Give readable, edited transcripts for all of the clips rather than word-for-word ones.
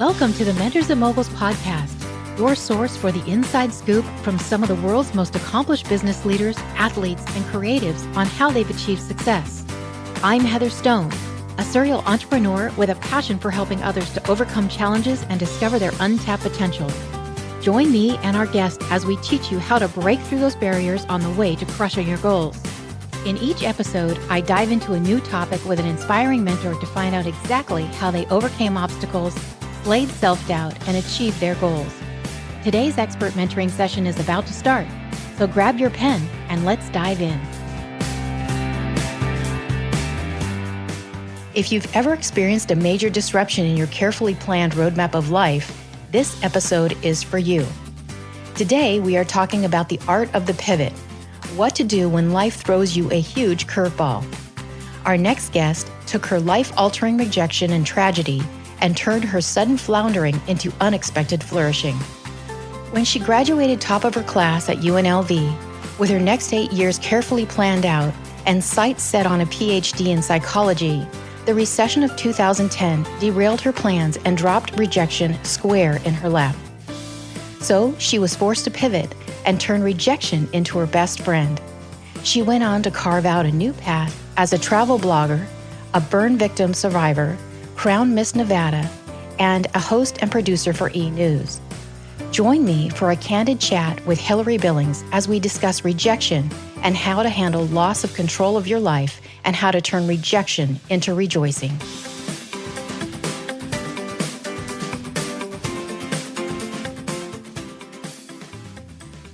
Welcome to the Mentors and Moguls podcast, your source for the inside scoop from some of the world's most accomplished business leaders, athletes, and creatives on how they've achieved success. I'm Heather Stone, a serial entrepreneur with a passion for helping others to overcome challenges and discover their untapped potential. Join me and our guests as we teach you how to break through those barriers on the way to crushing your goals. In each episode, I dive into a new topic with an inspiring mentor to find out exactly how they overcame obstacles, slayed self-doubt, and achieved their goals. Today's expert mentoring session is about to start, so grab your pen and let's dive in. If you've ever experienced a major disruption in your carefully planned roadmap of life, this episode is for you. Today, we are talking about the art of the pivot, what to do when life throws you a huge curveball. Our next guest took her life-altering rejection and tragedy and turned her sudden floundering into unexpected flourishing. When she graduated top of her class at UNLV, with her next 8 years carefully planned out and sights set on a PhD in psychology, the recession of 2010 derailed her plans and dropped rejection square in her lap. So she was forced to pivot and turn rejection into her best friend. She went on to carve out a new path as a travel blogger, a burn victim survivor, Crown Miss Nevada, and a host and producer for E! News. Join me for a candid chat with Hilary Billings as we discuss rejection and how to handle loss of control of your life and how to turn rejection into rejoicing.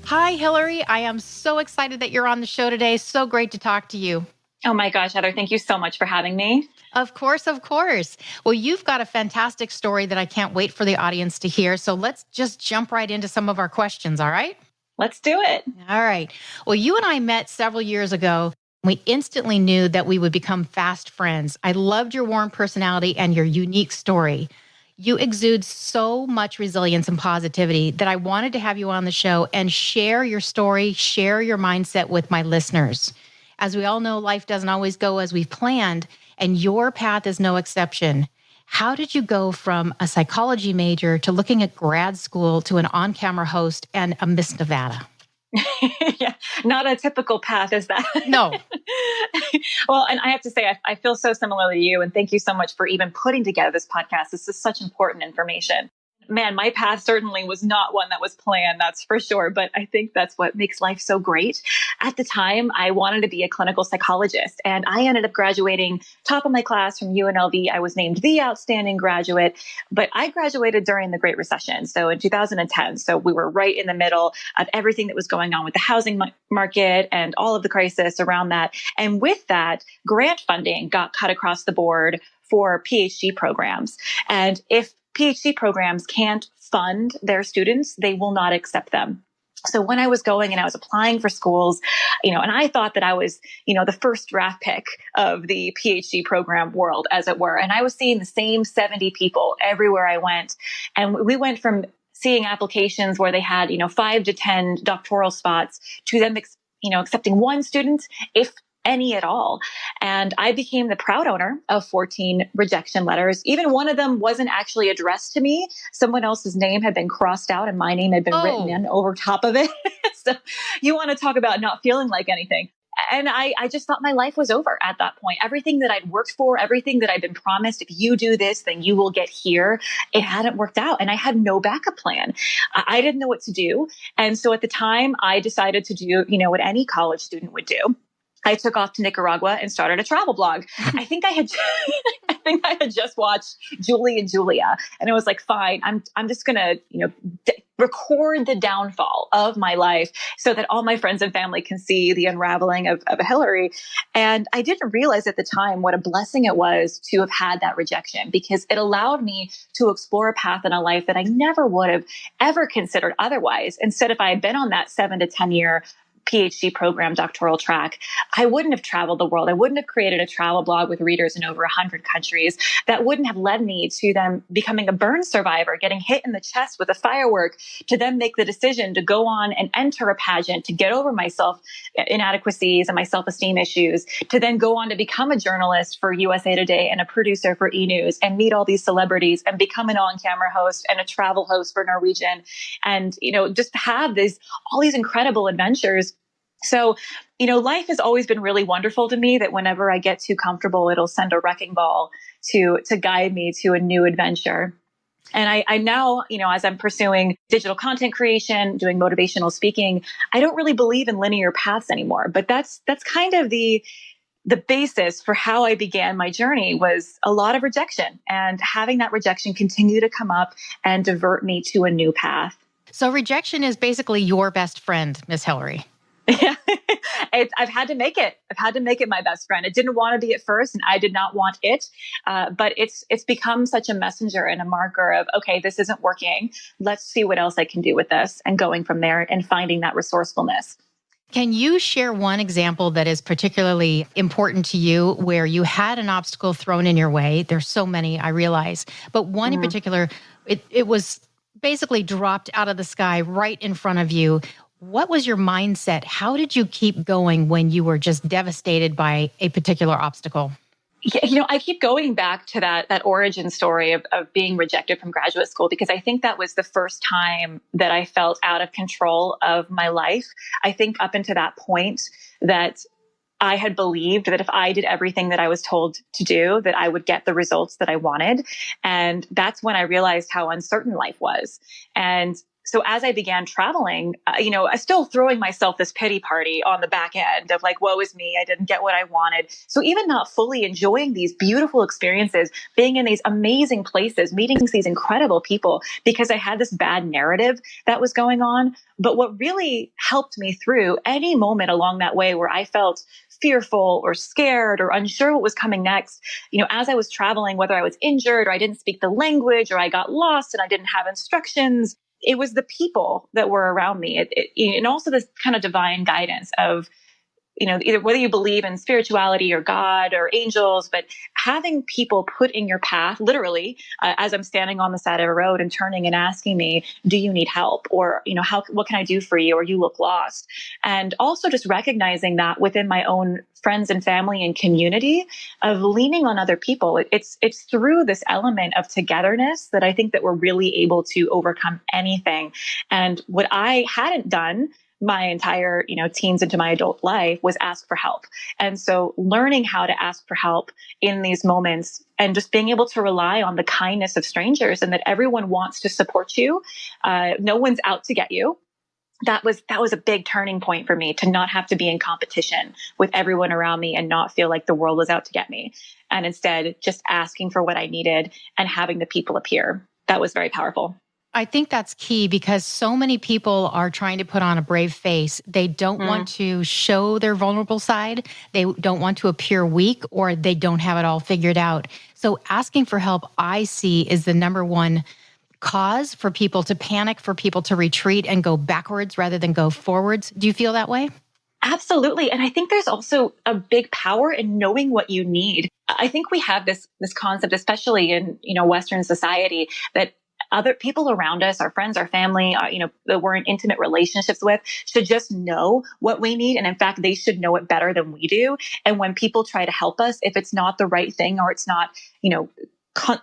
Hi, Hilary. I am so excited that you're on the show today. So great to talk to you. Oh my gosh, Heather, thank you so much for having me. Of course, of course. Well, you've got a fantastic story that I can't wait for the audience to hear. So let's just jump right into some of our questions, all right? Let's do it. All right. Well, you and I met several years ago. We instantly knew that we would become fast friends. I loved your warm personality and your unique story. You exude so much resilience and positivity that I wanted to have you on the show and share your story, share your mindset with my listeners. As we all know, life doesn't always go as we've planned, and your path is no exception. How did you go from a psychology major to looking at grad school to an on-camera host and a Miss Nevada? Yeah, not a typical path, is that? No. Well, and I have to say, I feel so similar to you, and thank you so much for even putting together this podcast. This is such important information. Man, my path certainly was not one that was planned, that's for sure. But I think that's what makes life so great. At the time, I wanted to be a clinical psychologist, and I ended up graduating top of my class from UNLV. I was named the outstanding graduate, but I graduated during the Great Recession. So in 2010, so we were right in the middle of everything that was going on with the housing market and all of the crisis around that. And with that, grant funding got cut across the board for PhD programs. And if PhD programs can't fund their students, they will not accept them. So when I was going and I was applying for schools, and I thought that I was, the first draft pick of the PhD program world, as it were. And I was seeing the same 70 people everywhere I went. And we went from seeing applications where they had, 5 to 10 doctoral spots to them, accepting one student, if any at all. And I became the proud owner of 14 rejection letters. Even one of them wasn't actually addressed to me. Someone else's name had been crossed out and my name had been written in over top of it. So you want to talk about not feeling like anything. And I just thought my life was over at that point. Everything that I'd worked for, everything that I'd been promised, if you do this, then you will get here, it hadn't worked out. And I had no backup plan. I didn't know what to do. And so at the time, I decided to do, what any college student would do. I took off to Nicaragua and started a travel blog. I think I had just watched Julie and Julia, and it was like, fine, I'm just gonna, record the downfall of my life so that all my friends and family can see the unraveling of Hilary. And I didn't realize at the time what a blessing it was to have had that rejection, because it allowed me to explore a path in a life that I never would have ever considered otherwise. Instead, if I had been on that 7 to 10 year PhD program, doctoral track, I wouldn't have traveled the world. I wouldn't have created a travel blog with readers in over 100 countries. That wouldn't have led me to them becoming a burn survivor, getting hit in the chest with a firework, to then make the decision to go on and enter a pageant, to get over my self inadequacies and my self-esteem issues, to then go on to become a journalist for USA Today and a producer for E! News and meet all these celebrities and become an on-camera host and a travel host for Norwegian. And, just have all these incredible adventures. So, life has always been really wonderful to me, that whenever I get too comfortable, it'll send a wrecking ball to guide me to a new adventure. And I now, as I'm pursuing digital content creation, doing motivational speaking, I don't really believe in linear paths anymore. But that's kind of the basis for how I began my journey, was a lot of rejection, and having that rejection continue to come up and divert me to a new path. So rejection is basically your best friend, Miss Hilary. Yeah, I've had to make it. I've had to make it my best friend. It didn't want to be at first, and I did not want it. But it's become such a messenger and a marker of, okay, this isn't working. Let's see what else I can do with this, and going from there and finding that resourcefulness. Can you share one example that is particularly important to you, where you had an obstacle thrown in your way? There's so many, I realize, but one in particular, it was basically dropped out of the sky right in front of you. What was your mindset? How did you keep going when you were just devastated by a particular obstacle? Yeah, I keep going back to that origin story of being rejected from graduate school, because I think that was the first time that I felt out of control of my life. I think up until that point that I had believed that if I did everything that I was told to do, that I would get the results that I wanted. And that's when I realized how uncertain life was. And so as I began traveling, I still throwing myself this pity party on the back end of like, woe is me, I didn't get what I wanted. So even not fully enjoying these beautiful experiences, being in these amazing places, meeting these incredible people, because I had this bad narrative that was going on. But what really helped me through any moment along that way where I felt fearful or scared or unsure what was coming next, as I was traveling, whether I was injured or I didn't speak the language or I got lost and I didn't have instructions, it was the people that were around me. And also this kind of divine guidance of, either whether you believe in spirituality or God or angels, but having people put in your path, literally, as I'm standing on the side of a road and turning and asking me, do you need help? Or, what can I do for you? Or you look lost. And also just recognizing that within my own friends and family and community, of leaning on other people. It's through this element of togetherness that I think that we're really able to overcome anything. And what I hadn't done my entire, teens into my adult life was ask for help. And so learning how to ask for help in these moments, and just being able to rely on the kindness of strangers, and that everyone wants to support you. No one's out to get you. That was a big turning point for me, to not have to be in competition with everyone around me and not feel like the world was out to get me. And instead just asking for what I needed and having the people appear. That was very powerful. I think that's key, because so many people are trying to put on a brave face. They don't want to show their vulnerable side. They don't want to appear weak, or they don't have it all figured out. So asking for help, I see, is the number one cause for people to panic, for people to retreat and go backwards rather than go forwards. Do you feel that way? Absolutely. And I think there's also a big power in knowing what you need. I think we have this concept, especially in, Western society, that other people around us, our friends, our family, that we're in intimate relationships with, should just know what we need. And in fact, they should know it better than we do. And when people try to help us, if it's not the right thing, or it's not,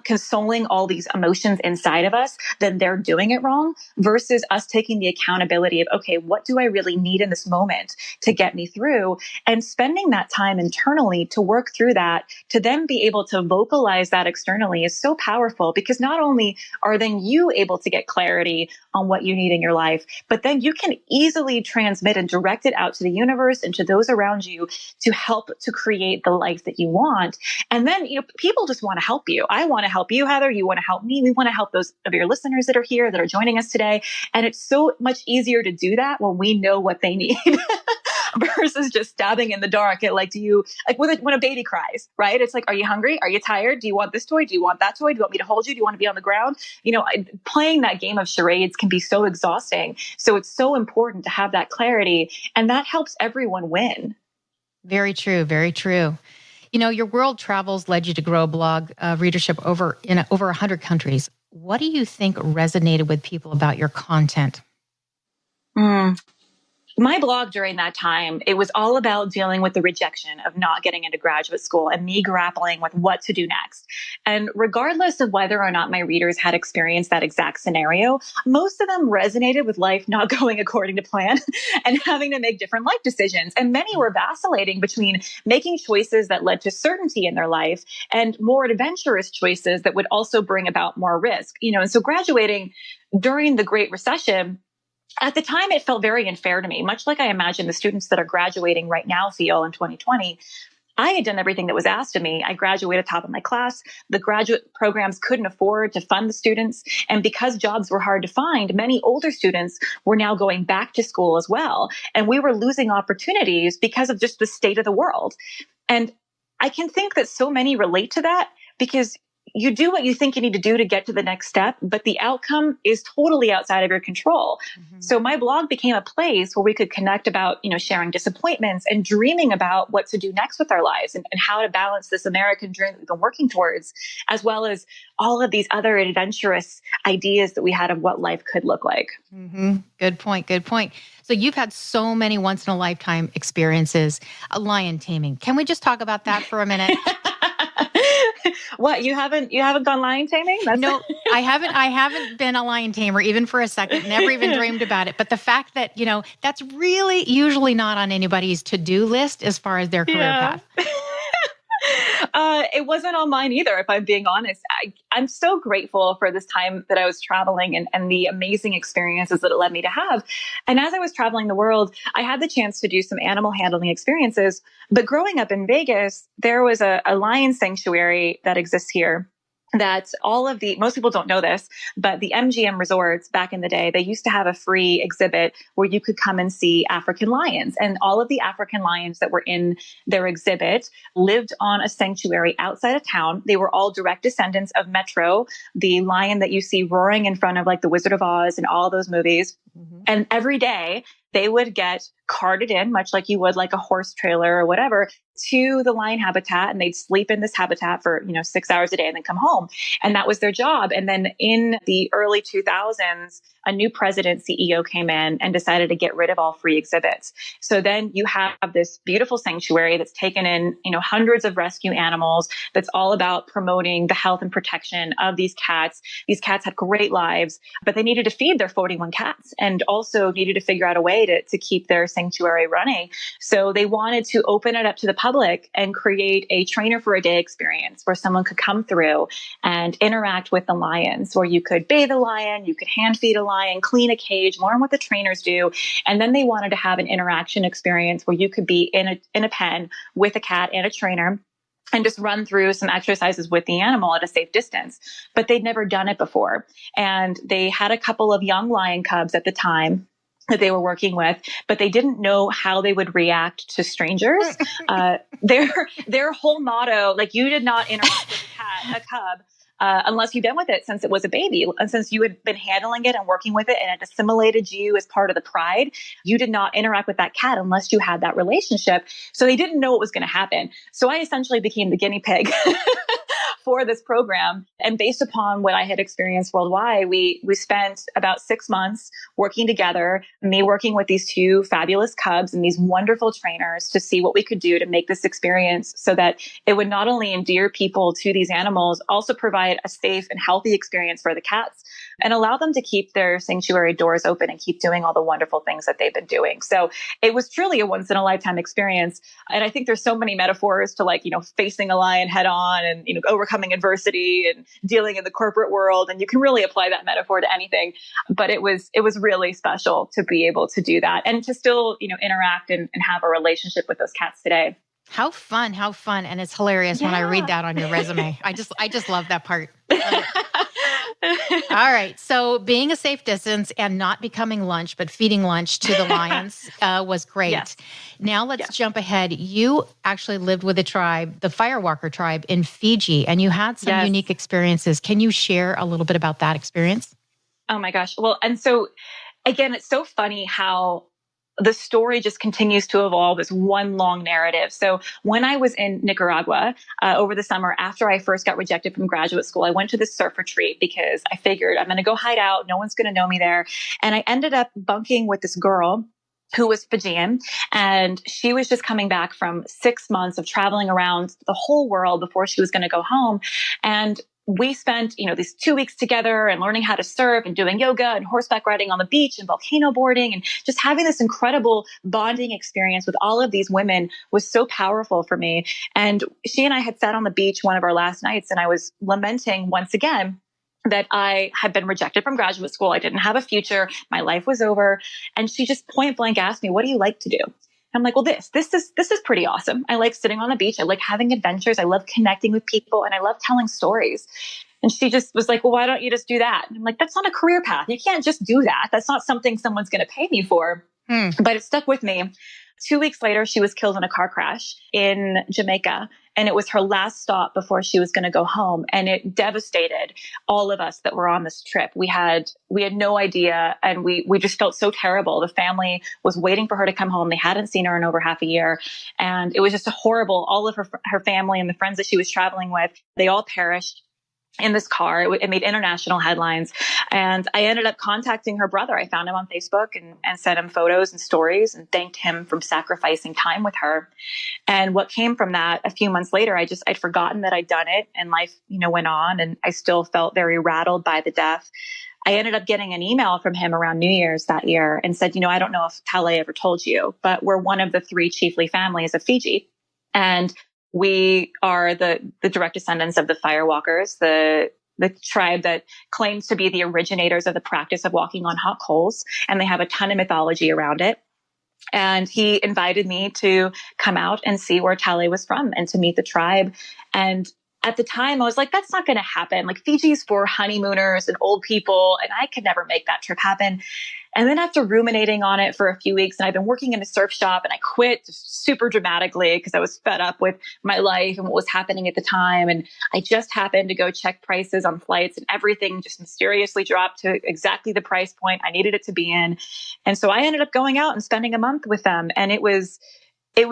consoling all these emotions inside of us, then they're doing it wrong, versus us taking the accountability of, okay, what do I really need in this moment to get me through? And spending that time internally to work through that, to then be able to vocalize that externally, is so powerful, because not only are then you able to get clarity on what you need in your life, but then you can easily transmit and direct it out to the universe and to those around you to help to create the life that you want. And then, people just want to help you. I want to help you, Heather. You want to help me. We want to help those of your listeners that are here, that are joining us today. And it's so much easier to do that when we know what they need. versus just stabbing in the dark at like, when a baby cries, right? It's like, are you hungry? Are you tired? Do you want this toy? Do you want that toy? Do you want me to hold you? Do you want to be on the ground? Playing that game of charades can be so exhausting. So it's so important to have that clarity, and that helps everyone win. Very true. Very true. Your world travels led you to grow a blog readership in over 100 countries. What do you think resonated with people about your content? My blog during that time, it was all about dealing with the rejection of not getting into graduate school and me grappling with what to do next. And regardless of whether or not my readers had experienced that exact scenario, most of them resonated with life not going according to plan and having to make different life decisions. And many were vacillating between making choices that led to certainty in their life and more adventurous choices that would also bring about more risk. And so graduating during the Great Recession, at the time, it felt very unfair to me, much like I imagine the students that are graduating right now feel in 2020. I had done everything that was asked of me. I graduated top of my class. The graduate programs couldn't afford to fund the students. And because jobs were hard to find, many older students were now going back to school as well. And we were losing opportunities because of just the state of the world. And I can think that so many relate to that because you do what you think you need to do to get to the next step, but the outcome is totally outside of your control. Mm-hmm. So my blog became a place where we could connect about, sharing disappointments and dreaming about what to do next with our lives and how to balance this American dream that we've been working towards, as well as all of these other adventurous ideas that we had of what life could look like. Mm-hmm. Good point. Good point. So you've had so many once in a lifetime experiences, lion taming. Can we just talk about that for a minute? What, you haven't gone lion taming? No, I haven't been a lion tamer even for a second, never even dreamed about it. But the fact that, that's really usually not on anybody's to-do list as far as their career path. It wasn't on mine either, if I'm being honest. I'm so grateful for this time that I was traveling and the amazing experiences that it led me to have. And as I was traveling the world, I had the chance to do some animal handling experiences. But growing up in Vegas, there was a lion sanctuary that exists here. That most people don't know this, but the MGM resorts back in the day, they used to have a free exhibit where you could come and see African lions. And all of the African lions that were in their exhibit lived on a sanctuary outside of town. They were all direct descendants of Metro, the lion that you see roaring in front of like the Wizard of Oz and all those movies. Mm-hmm. And every day they would get carted in, much like you would like a horse trailer or whatever, to the lion habitat, and they'd sleep in this habitat for 6 hours a day and then come home. And that was their job. And then in the early 2000s, a new president CEO came in and decided to get rid of all free exhibits. So then you have this beautiful sanctuary that's taken in hundreds of rescue animals, that's all about promoting the health and protection of these cats. These cats had great lives, but they needed to feed their 41 cats and also needed to figure out a way to keep their sanctuary running. So they wanted to open it up to the public and create a trainer for a day experience where someone could come through and interact with the lions, where you could bathe a lion, you could hand feed a lion, clean a cage, learn what the trainers do. And then they wanted to have an interaction experience where you could be in a pen with a cat and a trainer and just run through some exercises with the animal at a safe distance. But they'd never done it before. And they had a couple of young lion cubs at the time that they were working with, but they didn't know how they would react to strangers. Their whole motto, like, you did not interact with a cub, unless you've been with it since it was a baby. And since you had been handling it and working with it and it assimilated you as part of the pride, you did not interact with that cat unless you had that relationship. So they didn't know what was going to happen. So I essentially became the guinea pig for this program. And based upon what I had experienced worldwide, we spent about 6 months working together, me working with these two fabulous cubs and these wonderful trainers to see what we could do to make this experience so that it would not only endear people to these animals, also provide a safe and healthy experience for the cats and allow them to keep their sanctuary doors open and keep doing all the wonderful things that they've been doing. So it was truly a once in a lifetime experience. And I think there's so many metaphors to facing a lion head on and, overcoming adversity and dealing in the corporate world. And you can really apply that metaphor to anything. But it was really special to be able to do that and to still, interact and have a relationship with those cats today. How fun. And it's hilarious when I read that on your resume. I just love that part. All right. So being a safe distance and not becoming lunch, but feeding lunch to the lions was great. Yes. Now let's jump ahead. You actually lived with a tribe, the Firewalker Tribe in Fiji, and you had some unique experiences. Can you share a little bit about that experience? Oh my gosh. Well, and so again, it's so funny how the story just continues to evolve as one long narrative. So when I was in Nicaragua over the summer, after I first got rejected from graduate school, I went to this surf retreat because I figured I'm going to go hide out. No one's going to know me there. And I ended up bunking with this girl who was Fijian, and she was just coming back from 6 months of traveling around the whole world before she was going to go home. And we spent, these 2 weeks together and learning how to surf and doing yoga and horseback riding on the beach and volcano boarding and just having this incredible bonding experience with all of these women was so powerful for me. And she and I had sat on the beach one of our last nights, and I was lamenting once again that I had been rejected from graduate school. I didn't have a future. My life was over. And she just point blank asked me, "What do you like to do?" I'm like, "Well, this is pretty awesome. I like sitting on the beach. I like having adventures. I love connecting with people, and I love telling stories." And she just was like, "Well, why don't you just do that?" And I'm like, "That's not a career path. You can't just do that. That's not something someone's going to pay me for." But it stuck with me. 2 weeks later, she was killed in a car crash in Jamaica. And it was her last stop before she was going to go home. And it devastated all of us that were on this trip. We had no idea. And we just felt so terrible. The family was waiting for her to come home. They hadn't seen her in over half a year. And it was just a horrible, all of her family and the friends that she was traveling with, they all perished in this car. It made international headlines. And I ended up contacting her brother. I found him on Facebook and sent him photos and stories and thanked him for sacrificing time with her. And what came from that a few months later, I'd forgotten that I'd done it, and life, went on, and I still felt very rattled by the death. I ended up getting an email from him around New Year's that year and said, "I don't know if Tale ever told you, but we're one of the 3 chiefly families of Fiji. And we are the direct descendants of the Firewalkers, the tribe that claims to be the originators of the practice of walking on hot coals. And they have a ton of mythology around it." And he invited me to come out and see where Tale was from and to meet the tribe. And at the time, I was like, that's not going to happen. Like, Fiji's for honeymooners and old people, and I could never make that trip happen. And then after ruminating on it for a few weeks, and I've been working in a surf shop, and I quit super dramatically because I was fed up with my life and what was happening at the time. And I just happened to go check prices on flights, and everything just mysteriously dropped to exactly the price point I needed it to be in. And so I ended up going out and spending a month with them. And it was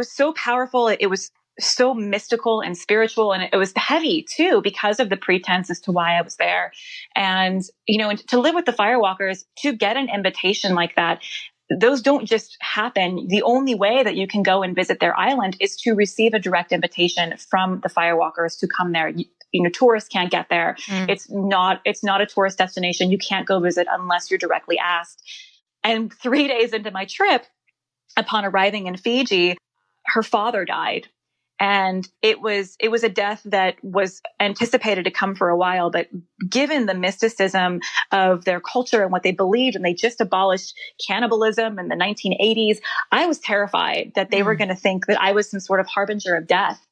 so powerful. It was so mystical and spiritual. And it was heavy too, because of the pretense as to why I was there. And, and to live with the Firewalkers, to get an invitation like that, those don't just happen. The only way that you can go and visit their island is to receive a direct invitation from the Firewalkers to come there. Tourists can't get there. It's not a tourist destination. You can't go visit unless you're directly asked. And 3 days into my trip, upon arriving in Fiji, her father died. And it was a death that was anticipated to come for a while, but given the mysticism of their culture and what they believed, and they just abolished cannibalism in the 1980s, I was terrified that they were going to think that I was some sort of harbinger of death.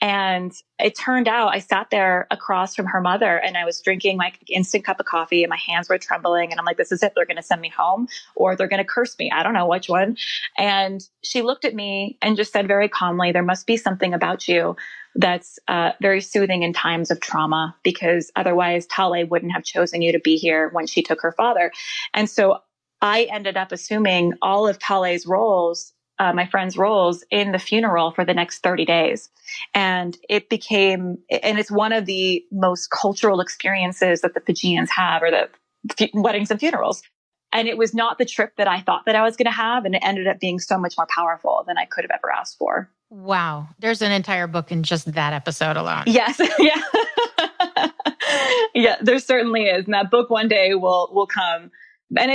And it turned out I sat there across from her mother, and I was drinking my instant cup of coffee, and my hands were trembling. And I'm like, this is it. They're going to send me home, or they're going to curse me. I don't know which one. And she looked at me and just said very calmly, "There must be something about you that's very soothing in times of trauma, because otherwise Tale wouldn't have chosen you to be here when she took her father." And so I ended up assuming all of Tale's roles, my friend's roles, in the funeral for the next 30 days. And it's one of the most cultural experiences that the Fijians have, or the weddings and funerals. And it was not the trip that I thought that I was going to have. And it ended up being so much more powerful than I could have ever asked for. Wow. There's an entire book in just that episode alone. Yes. Yeah. Yeah, there certainly is. And that book one day will come. And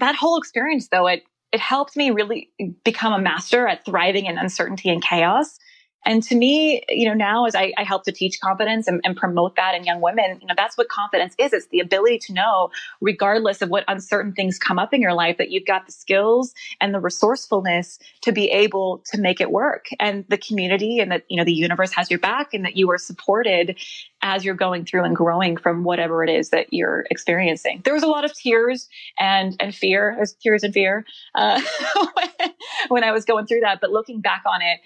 that whole experience, though, it helped me really become a master at thriving in uncertainty and chaos. And to me, now as I help to teach confidence and promote that in young women, that's what confidence is. It's the ability to know, regardless of what uncertain things come up in your life, that you've got the skills and the resourcefulness to be able to make it work. And the community and that, the universe has your back, and that you are supported as you're going through and growing from whatever it is that you're experiencing. There was a lot of tears and fear. There's tears and fear when I was going through that. But looking back on it,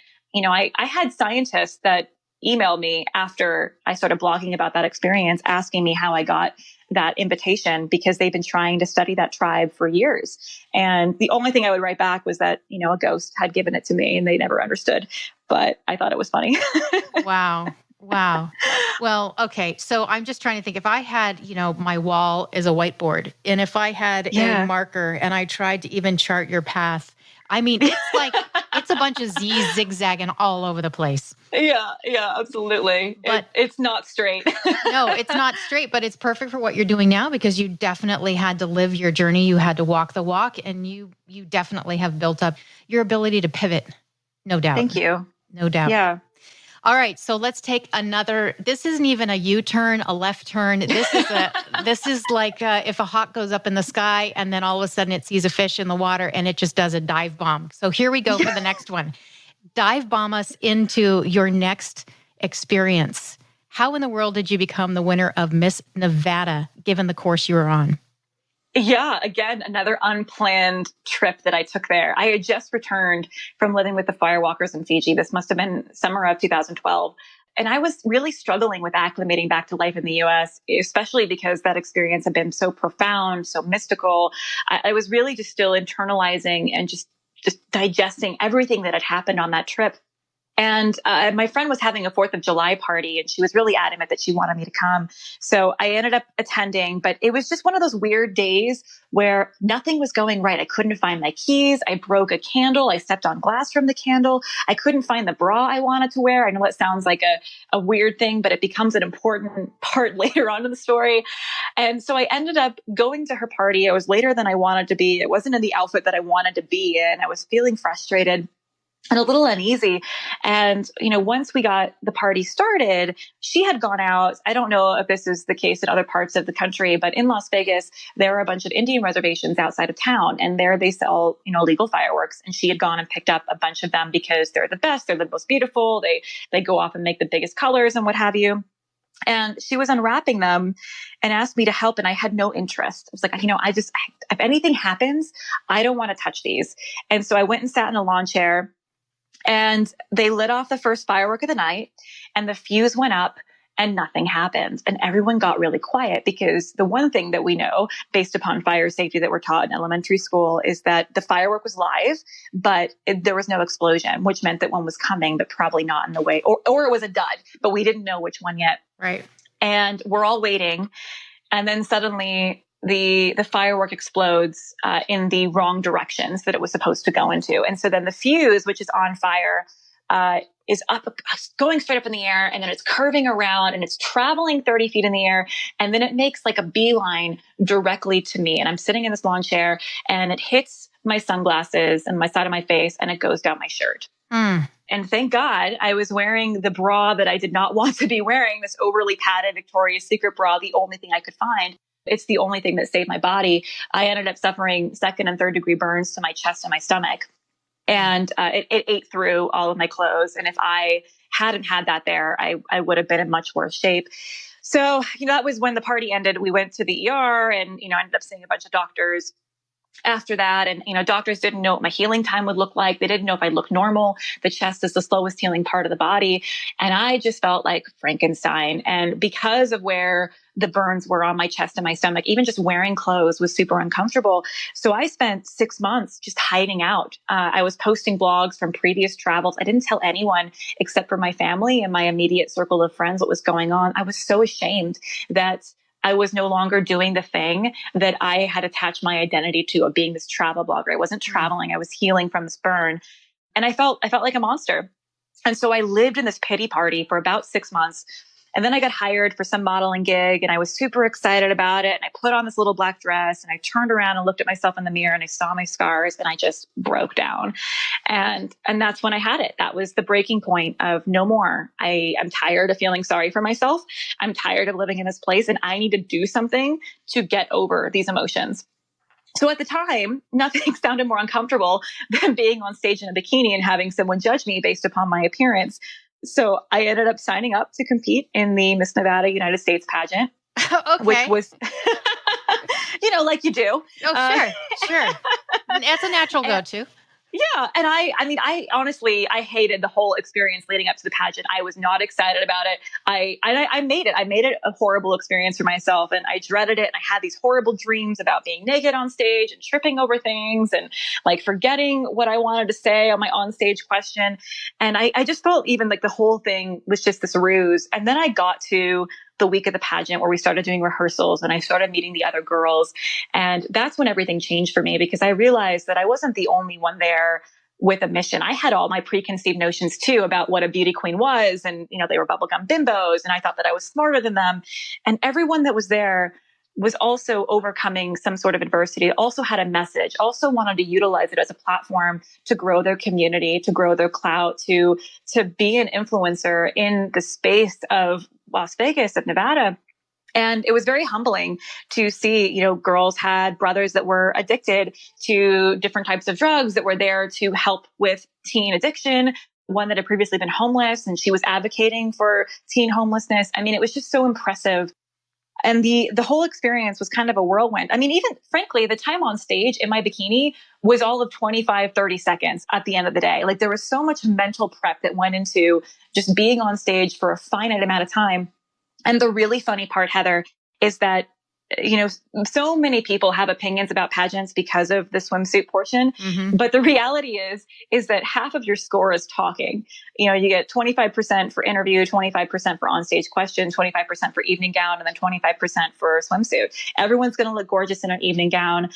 I had scientists that emailed me after I started blogging about that experience, asking me how I got that invitation, because they've been trying to study that tribe for years. And the only thing I would write back was that, a ghost had given it to me and they never understood. But I thought it was funny. Wow. Wow. Well, okay. So I'm just trying to think, if I had, my wall is a whiteboard, and if I had a marker and I tried to even chart your path, I mean, it's like, it's a bunch of Z's zigzagging all over the place. Yeah, absolutely. But it's not straight. No, it's not straight, but it's perfect for what you're doing now, because you definitely had to live your journey. You had to walk the walk, and you definitely have built up your ability to pivot. No doubt. Thank you. No doubt. Yeah. All right, so let's take this isn't even a U-turn, a left turn. This is like if a hawk goes up in the sky and then all of a sudden it sees a fish in the water and it just does a dive bomb. So here we go for the next one. Dive bomb us into your next experience. How in the world did you become the winner of Miss Nevada, given the course you were on? Yeah, again, another unplanned trip that I took there. I had just returned from living with the Firewalkers in Fiji. This must have been summer of 2012. And I was really struggling with acclimating back to life in the US, especially because that experience had been so profound, so mystical. I was really just still internalizing and just digesting everything that had happened on that trip. And my friend was having a 4th of July party, and she was really adamant that she wanted me to come. So I ended up attending, but it was just one of those weird days where nothing was going right. I couldn't find my keys. I broke a candle. I stepped on glass from the candle. I couldn't find the bra I wanted to wear. I know it sounds like a weird thing, but it becomes an important part later on in the story. And so I ended up going to her party. I was later than I wanted to be. It wasn't in the outfit that I wanted to be in. I was feeling frustrated and a little uneasy. And, once we got the party started, she had gone out. I don't know if this is the case in other parts of the country, but in Las Vegas, there are a bunch of Indian reservations outside of town, and there they sell, legal fireworks. And she had gone and picked up a bunch of them because they're the best. They're the most beautiful. They go off and make the biggest colors and what have you. And she was unwrapping them and asked me to help. And I had no interest. I was like, if anything happens, I don't want to touch these. And so I went and sat in a lawn chair. And they lit off the first firework of the night, and the fuse went up and nothing happened. And everyone got really quiet, because the one thing that we know based upon fire safety that we're taught in elementary school is that the firework was live, but there was no explosion, which meant that one was coming, but probably not in the way, or it was a dud, but we didn't know which one yet. Right. And we're all waiting. And then suddenly the firework explodes in the wrong directions that it was supposed to go into. And so then the fuse, which is on fire, is going straight up in the air, and then it's curving around and it's traveling 30 feet in the air. And then it makes like a beeline directly to me. And I'm sitting in this lawn chair, and it hits my sunglasses and my side of my face, and it goes down my shirt. And thank God I was wearing the bra that I did not want to be wearing, this overly padded Victoria's Secret bra, the only thing I could find. It's the only thing that saved my body. I ended up suffering 2nd and 3rd degree burns to my chest and my stomach. And it ate through all of my clothes. And if I hadn't had that there, I would have been in much worse shape. So, that was when the party ended. We went to the ER and, ended up seeing a bunch of doctors after that. And, doctors didn't know what my healing time would look like. They didn't know if I'd look normal. The chest is the slowest healing part of the body. And I just felt like Frankenstein. And because of where the burns were on my chest and my stomach, even just wearing clothes was super uncomfortable. So I spent 6 months just hiding out. I was posting blogs from previous travels. I didn't tell anyone except for my family and my immediate circle of friends what was going on. I was so ashamed that I was no longer doing the thing that I had attached my identity to, of being this travel blogger. I wasn't traveling. I was healing from this burn. And I felt like a monster. And so I lived in this pity party for about 6 months. And then I got hired for some modeling gig and I was super excited about it. And I put on this little black dress and I turned around and looked at myself in the mirror and I saw my scars and I just broke down. And that's when I had it. That was the breaking point of no more. I'm tired of feeling sorry for myself. I'm tired of living in this place and I need to do something to get over these emotions. So at the time, nothing sounded more uncomfortable than being on stage in a bikini and having someone judge me based upon my appearance. So I ended up signing up to compete in the Miss Nevada United States pageant, Okay. which was, like you do. Oh, sure. That's a natural go-to. Yeah. And I honestly, I hated the whole experience leading up to the pageant. I was not excited about it. I made it. I made it a horrible experience for myself and I dreaded it. And I had these horrible dreams about being naked on stage and tripping over things and like forgetting what I wanted to say on my on-stage question. And I just felt even like the whole thing was just this ruse. And then I got to the week of the pageant where we started doing rehearsals and I started meeting the other girls. And that's when everything changed for me because I realized that I wasn't the only one there with a mission. I had all my preconceived notions too about what a beauty queen was. And, they were bubblegum bimbos. And I thought that I was smarter than them. And everyone that was there was also overcoming some sort of adversity, also had a message, also wanted to utilize it as a platform to grow their community, to grow their clout, to be an influencer in the space of Las Vegas, of Nevada. And it was very humbling to see, girls had brothers that were addicted to different types of drugs that were there to help with teen addiction. One that had previously been homeless and she was advocating for teen homelessness. I mean, it was just so impressive. And the whole experience was kind of a whirlwind. I mean, even frankly, the time on stage in my bikini was all of 25, 30 seconds at the end of the day. Like there was so much mental prep that went into just being on stage for a finite amount of time. And the really funny part, Heather, is that, so many people have opinions about pageants because of the swimsuit portion. Mm-hmm. But the reality is that half of your score is talking. You get 25% for interview, 25% for onstage question, 25% for evening gown, and then 25% for swimsuit. Everyone's going to look gorgeous in an evening gown.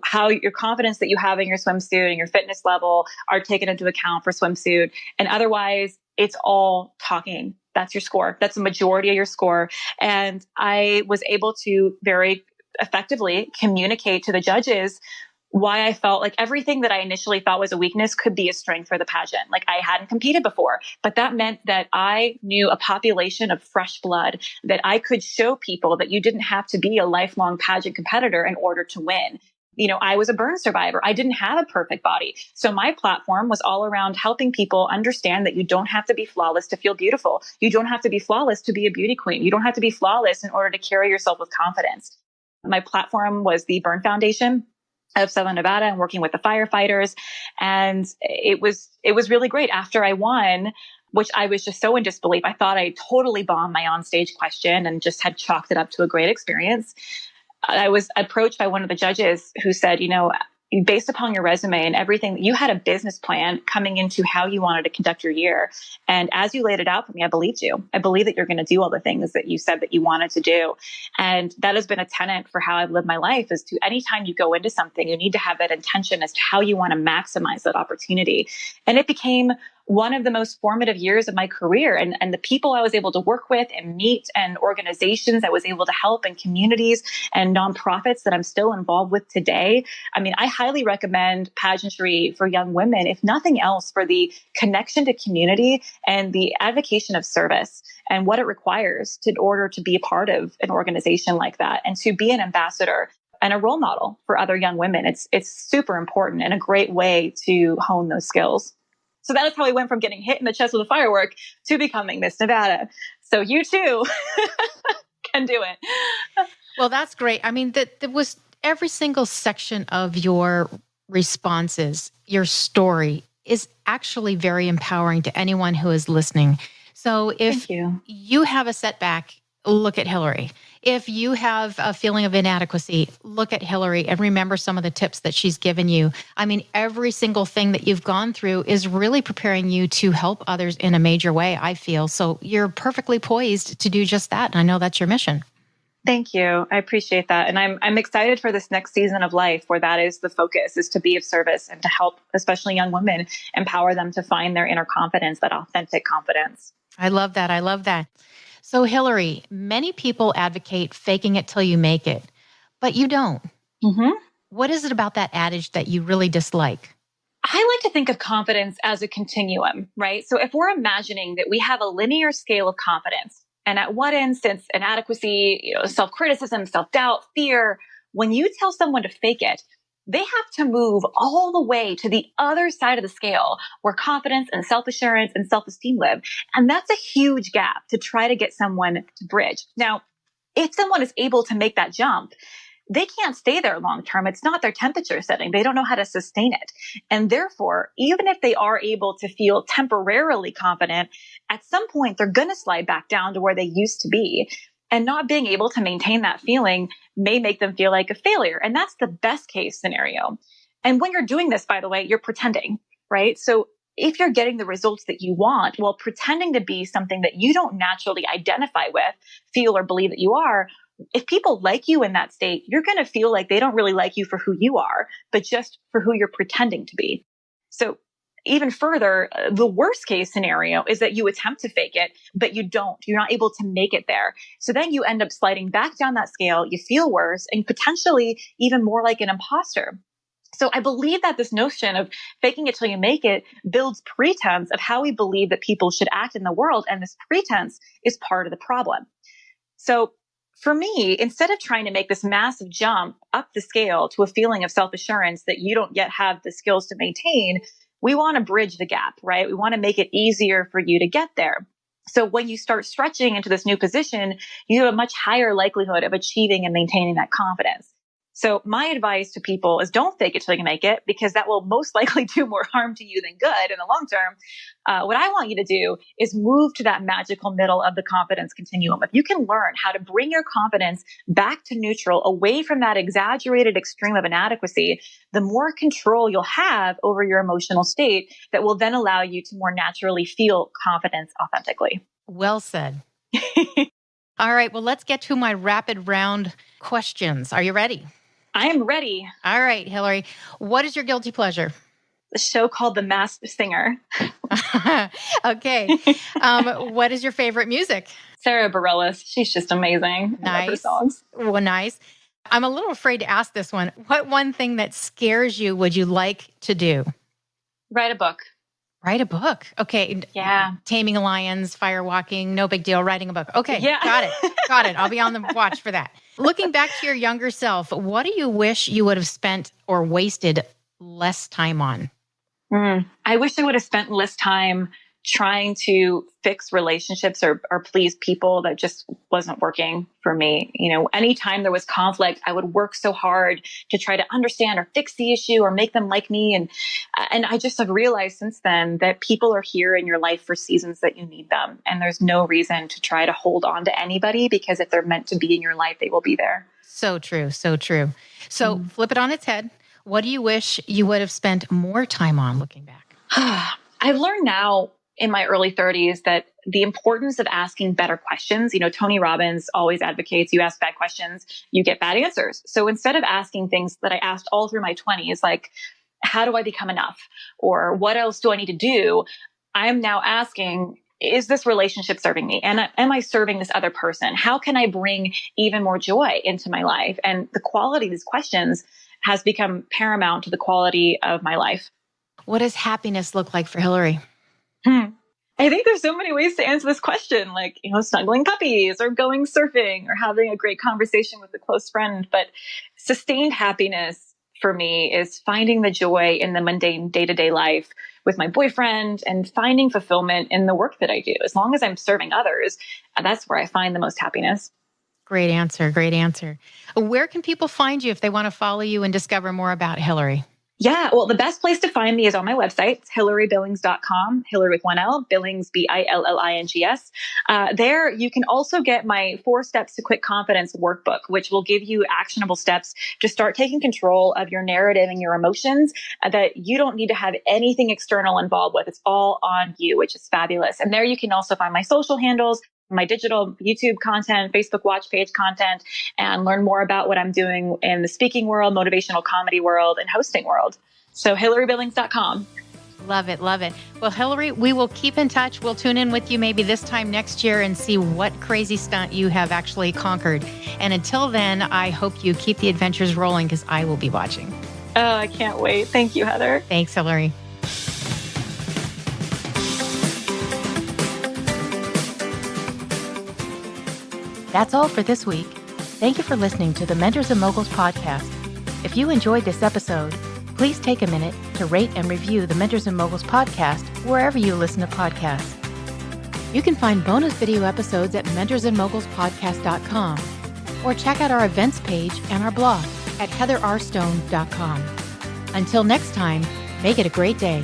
How your confidence that you have in your swimsuit and your fitness level are taken into account for swimsuit. And otherwise, it's all talking. That's your score. That's the majority of your score. And I was able to very effectively communicate to the judges why I felt like everything that I initially thought was a weakness could be a strength for the pageant. Like I hadn't competed before, but that meant that I knew a population of fresh blood, that I could show people that you didn't have to be a lifelong pageant competitor in order to win. I was a burn survivor. I didn't have a perfect body. So my platform was all around helping people understand that you don't have to be flawless to feel beautiful. You don't have to be flawless to be a beauty queen. You don't have to be flawless in order to carry yourself with confidence. My platform was the Burn Foundation of Southern Nevada and working with the firefighters. And it was really great. After I won, which I was just so in disbelief, I thought I totally bombed my onstage question and just had chalked it up to a great experience. I was approached by one of the judges who said, based upon your resume and everything, you had a business plan coming into how you wanted to conduct your year. And as you laid it out for me, I believed you. I believe that you're going to do all the things that you said that you wanted to do. And that has been a tenet for how I've lived my life, is to anytime you go into something, you need to have that intention as to how you want to maximize that opportunity. And it became one of the most formative years of my career, and the people I was able to work with and meet, and organizations I was able to help, and communities and nonprofits that I'm still involved with today. I mean, I highly recommend pageantry for young women, if nothing else, for the connection to community and the advocacy of service and what it requires in order to be a part of an organization like that and to be an ambassador and a role model for other young women. It's super important and a great way to hone those skills. So that is how I went from getting hit in the chest with a firework to becoming Miss Nevada. So you too can do it. Well, that's great. I mean, that was every single section of your responses, your story is actually very empowering to anyone who is listening. So if you have a setback, look at Hilary. If you have a feeling of inadequacy, look at Hilary and remember some of the tips that she's given you. I mean, every single thing that you've gone through is really preparing you to help others in a major way, I feel. So you're perfectly poised to do just that. And I know that's your mission. Thank you. I appreciate that. And I'm excited for this next season of life where that is the focus, is to be of service and to help, especially young women, empower them to find their inner confidence, that authentic confidence. I love that. I love that. So, Hilary, many people advocate faking it till you make it, but you don't. Mm-hmm. What is it about that adage that you really dislike? I like to think of confidence as a continuum, right? So if we're imagining that we have a linear scale of confidence, and at one end sits inadequacy, self-criticism, self-doubt, fear, when you tell someone to fake it, they have to move all the way to the other side of the scale where confidence and self-assurance and self-esteem live. And that's a huge gap to try to get someone to bridge. Now, if someone is able to make that jump, they can't stay there long term. It's not their temperature setting. They don't know how to sustain it. And therefore, even if they are able to feel temporarily confident, at some point they're going to slide back down to where they used to be. And not being able to maintain that feeling may make them feel like a failure. And that's the best case scenario. And when you're doing this, by the way, you're pretending, right? So if you're getting the results that you want while pretending to be something that you don't naturally identify with, feel, or believe that you are, if people like you in that state, you're going to feel like they don't really like you for who you are, but just for who you're pretending to be. So even further, the worst case scenario is that you attempt to fake it, but you don't. You're not able to make it there. So then you end up sliding back down that scale. You feel worse and potentially even more like an imposter. So I believe that this notion of faking it till you make it builds pretense of how we believe that people should act in the world. And this pretense is part of the problem. So for me, instead of trying to make this massive jump up the scale to a feeling of self-assurance that you don't yet have the skills to maintain, we want to bridge the gap, right? We want to make it easier for you to get there. So when you start stretching into this new position, you have a much higher likelihood of achieving and maintaining that confidence. So my advice to people is don't fake it till you make it, because that will most likely do more harm to you than good in the long term. What I want you to do is move to that magical middle of the confidence continuum. If you can learn how to bring your confidence back to neutral, away from that exaggerated extreme of inadequacy, the more control you'll have over your emotional state that will then allow you to more naturally feel confidence authentically. Well said. All right, well, let's get to my rapid round questions. Are you ready? I am ready. All right, Hilary, what is your guilty pleasure? The show called The Masked Singer. Okay. What is your favorite music? Sarah Bareilles. She's just amazing. I love her songs. Well, nice. I'm a little afraid to ask this one. What one thing that scares you would you like to do? Write a book. Write a book. Okay. Yeah. Taming lions, firewalking, no big deal. Writing a book. Okay. Yeah. Got it. Got it. I'll be on the watch for that. Looking back to your younger self, what do you wish you would have spent or wasted less time on? I wish I would have spent less time trying to fix relationships or please people. That just wasn't working for me. Anytime there was conflict, I would work so hard to try to understand or fix the issue or make them like me. And I just have realized since then that people are here in your life for seasons that you need them. And there's no reason to try to hold on to anybody, because if they're meant to be in your life, they will be there. So true. So true. So flip it on its head. What do you wish you would have spent more time on looking back? I've learned now in my early 30s that the importance of asking better questions. Tony Robbins always advocates you ask bad questions, you get bad answers. So instead of asking things that I asked all through my 20s, like, how do I become enough? Or what else do I need to do? I'm now asking, is this relationship serving me? And am I serving this other person? How can I bring even more joy into my life? And the quality of these questions has become paramount to the quality of my life. What does happiness look like for Hilary? I think there's so many ways to answer this question, like, snuggling puppies or going surfing or having a great conversation with a close friend. But sustained happiness for me is finding the joy in the mundane day-to-day life with my boyfriend and finding fulfillment in the work that I do. As long as I'm serving others, that's where I find the most happiness. Great answer. Great answer. Where can people find you if they want to follow you and discover more about Hilary? Yeah, well, the best place to find me is on my website. It's hillarybillings.com, Hilary with one L, Billings, Billings. There, you can also get my 4 Steps to Quick Confidence workbook, which will give you actionable steps to start taking control of your narrative and your emotions that you don't need to have anything external involved with. It's all on you, which is fabulous. And there you can also find my social handles, my digital YouTube content, Facebook watch page content, and learn more about what I'm doing in the speaking world, motivational comedy world, and hosting world. So HilaryBillings.com. Love it. Love it. Well, Hilary, we will keep in touch. We'll tune in with you maybe this time next year and see what crazy stunt you have actually conquered. And until then, I hope you keep the adventures rolling because I will be watching. Oh, I can't wait. Thank you, Heather. Thanks, Hilary. That's all for this week. Thank you for listening to the Mentors and Moguls podcast. If you enjoyed this episode, please take a minute to rate and review the Mentors and Moguls podcast wherever you listen to podcasts. You can find bonus video episodes at mentorsandmogulspodcast.com or check out our events page and our blog at heatherrstone.com. Until next time, make it a great day.